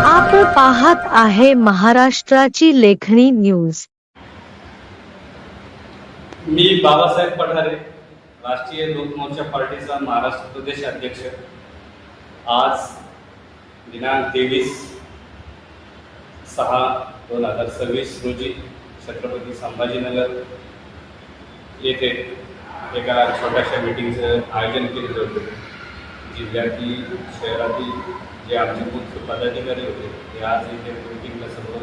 आपण पाहत आहे महाराष्ट्राची लेखणी न्यूज। मी बाबासाहेब पठारे, राष्ट्रीय लोकमोर्चा पार्टीचा महाराष्ट्र प्रदेश अध्यक्ष। आज दिनांक 23/6/2026 रोजी छत्रपती संभाजीनगर येथे एका छोट्याशा मीटिंगचं आयोजन केलेलं होतं। जिल्ह्यातील शहरातील जे आमचे मुख्य पदाधिकारी होते ते आज इथे मीटिंगला सर्व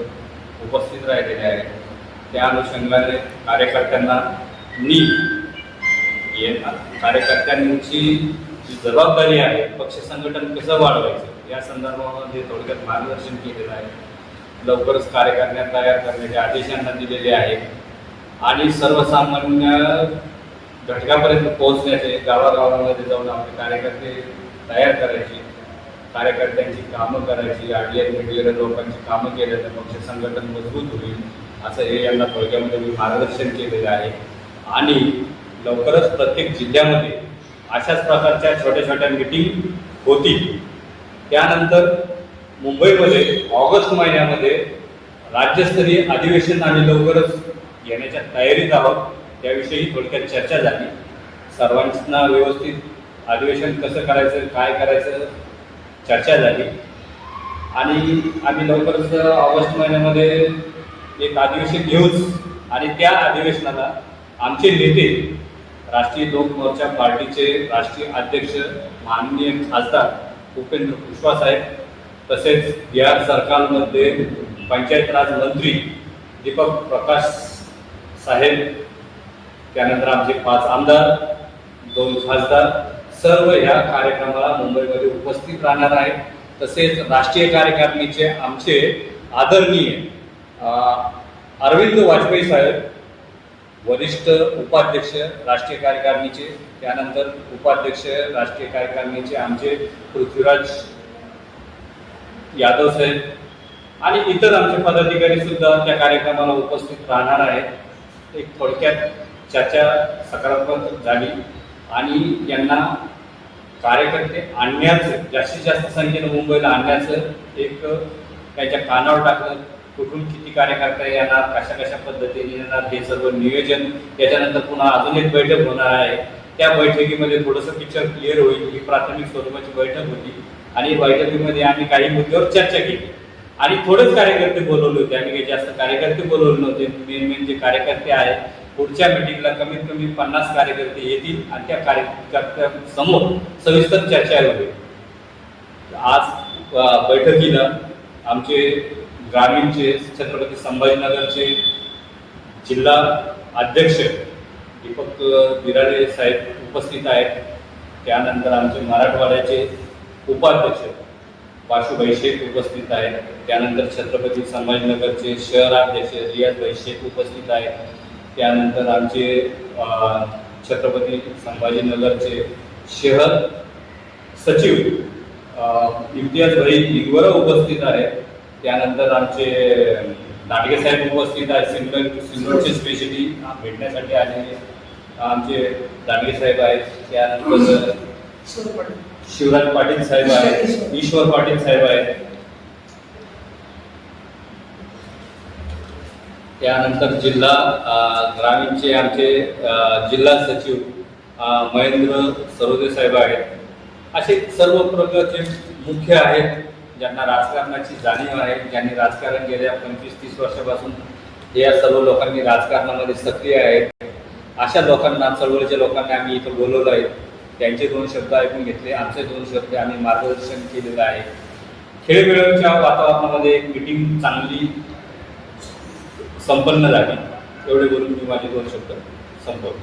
उपस्थित राहिलेले आहेत। त्या अनुषंगाने कार्यकर्त्यांची जी जबाबदारी आहे, पक्ष संघटन कसं वाढवायचं या संदर्भामध्ये थोडक्यात मार्गदर्शन केलेलं आहे। लवकरच कार्यकारिणी तयार करण्याचे आदेशांना दिलेले आहेत आणि सर्वसामान्य घटकापर्यंत पोहोचण्याचे, गावागावांमध्ये जाऊन आपले कार्यकर्ते तयार करायची, कार्यकर्त्यांची कामं करायची, आडीएल मिडियल लोकांची कामं केल्यानं पक्ष संघटन मजबूत होईल असं हे यांना थोडक्यामध्ये मी मार्गदर्शन केलेलं आहे। आणि लवकरच प्रत्येक जिल्ह्यामध्ये अशाच प्रकारच्या छोट्या छोट्या मीटिंग होतील। त्यानंतर मुंबईमध्ये ऑगस्ट महिन्यामध्ये राज्यस्तरीय अधिवेशन आम्ही लवकरच घेण्याच्या तयारीत आहोत। त्याविषयी थोडक्यात चर्चा झाली। सर्वांना व्यवस्थित अधिवेशन कसं करायचं, काय करायचं चर्चा झाली आणि आम्ही लवकरच ऑगस्ट महिन्यामध्ये एक अधिवेशन घेऊच आणि त्या अधिवेशनाला आमचे नेते, राष्ट्रीय लोकमोर्चा पार्टीचे राष्ट्रीय अध्यक्ष माननीय खासदार उपेंद्र कुशवाह साहेब, तसेच बिहार सरकारमध्ये पंचायत राज मंत्री दीपक प्रकाश साहेब, त्यानंतर आमचे 5 आमदार, 2 खासदार सर्व ह्या कार्यक्रमाला मुंबईमध्ये उपस्थित राहणार आहेत। तसेच राष्ट्रीय कार्यकारिणीचे आमचे आदरणीय अरविंद वाजपेयी साहेब, वरिष्ठ उपाध्यक्ष राष्ट्रीय कार्यकारिणीचे, त्यानंतर उपाध्यक्ष राष्ट्रीय कार्यकारिणीचे आमचे पृथ्वीराज यादव साहेब आणि इतर आमचे पदाधिकारी सुद्धा त्या कार्यक्रमाला उपस्थित राहणार आहेत। एक थोडक्यात चर्चा सकारात्मक झाली आणि यांना कार्यकर्ते आणण्याचं, जास्तीत जास्त संख्येनं मुंबईला आणण्याचं एक त्यांच्या कानावर टाकलं। कुठून किती कार्यकर्ते येणार, कशा कशा पद्धतीने येणार हे सर्व नियोजन, त्याच्यानंतर पुन्हा अजून एक बैठक होणार आहे। त्या बैठकीमध्ये थोडंसं पिक्चर क्लिअर होईल। ही प्राथमिक स्वरूपाची बैठक होती आणि बैठकीमध्ये आम्ही काही मुद्द्यावर चर्चा केली आणि थोडेच कार्यकर्ते बोलवले होते। आम्ही काही जास्त कार्यकर्ते बोलवले नव्हते। मेन जे कार्यकर्ते आहेत, पुढच्या मीटिंगला कमीत कमी 50 कार्यकर्ते येतील आणि त्या कार्यकर्त्यांसमोर सविस्तर चर्चा होईल। आज बैठकीला आमचे ग्रामीणचे, छत्रपती संभाजीनगरचे जिल्हा अध्यक्ष दीपक बिराडे साहेब उपस्थित आहेत। त्यानंतर आमचे मराठवाड्याचे उपाध्यक्ष वाशुभाई शेख उपस्थित आहेत। त्यानंतर छत्रपती संभाजीनगरचे शहराध्यक्ष रियाजभाई शेख उपस्थित आहेत। त्यानंतर आमचे छत्रपती संभाजीनगरचे शहर सचिव इम्तियाजभाई इंगवरा उपस्थित आहेत। त्यानंतर आमचे दांडगे साहेब उपस्थित आहेत। सिंधूरचे स्पेशली भेटण्यासाठी आलेले आमचे दांडगे साहेब आहेत। त्यानंतर शिवराज पाटील साहेब आहेत, ईश्वर पाटील साहेब आहेत। त्यानंतर जिल्हा ग्रामीणचे आमचे जिल्हा सचिव महेंद्र सरोदे साहेब आहेत। असे सर्व प्रकारचे मुख्य आहेत ज्यांना राजकारणाची जाणीव आहे, ज्यांनी राजकारण गेल्या 25-30 वर्षापासून या सर्व लोकांनी राजकारणामध्ये सक्रिय आहेत। अशा लोकांना, चळवळीच्या लोकांना आम्ही इथं बोलवलं आहे। त्यांचे 2 शब्द ऐकून घेतले, आमचे 2 शब्द आम्ही मार्गदर्शन केलेलं आहे। खेळमेळाच्या वातावरणामध्ये एक मीटिंग चांगली संपन्न झाली। एवढे बोलून मी माझे 2 शब्द संपवतो।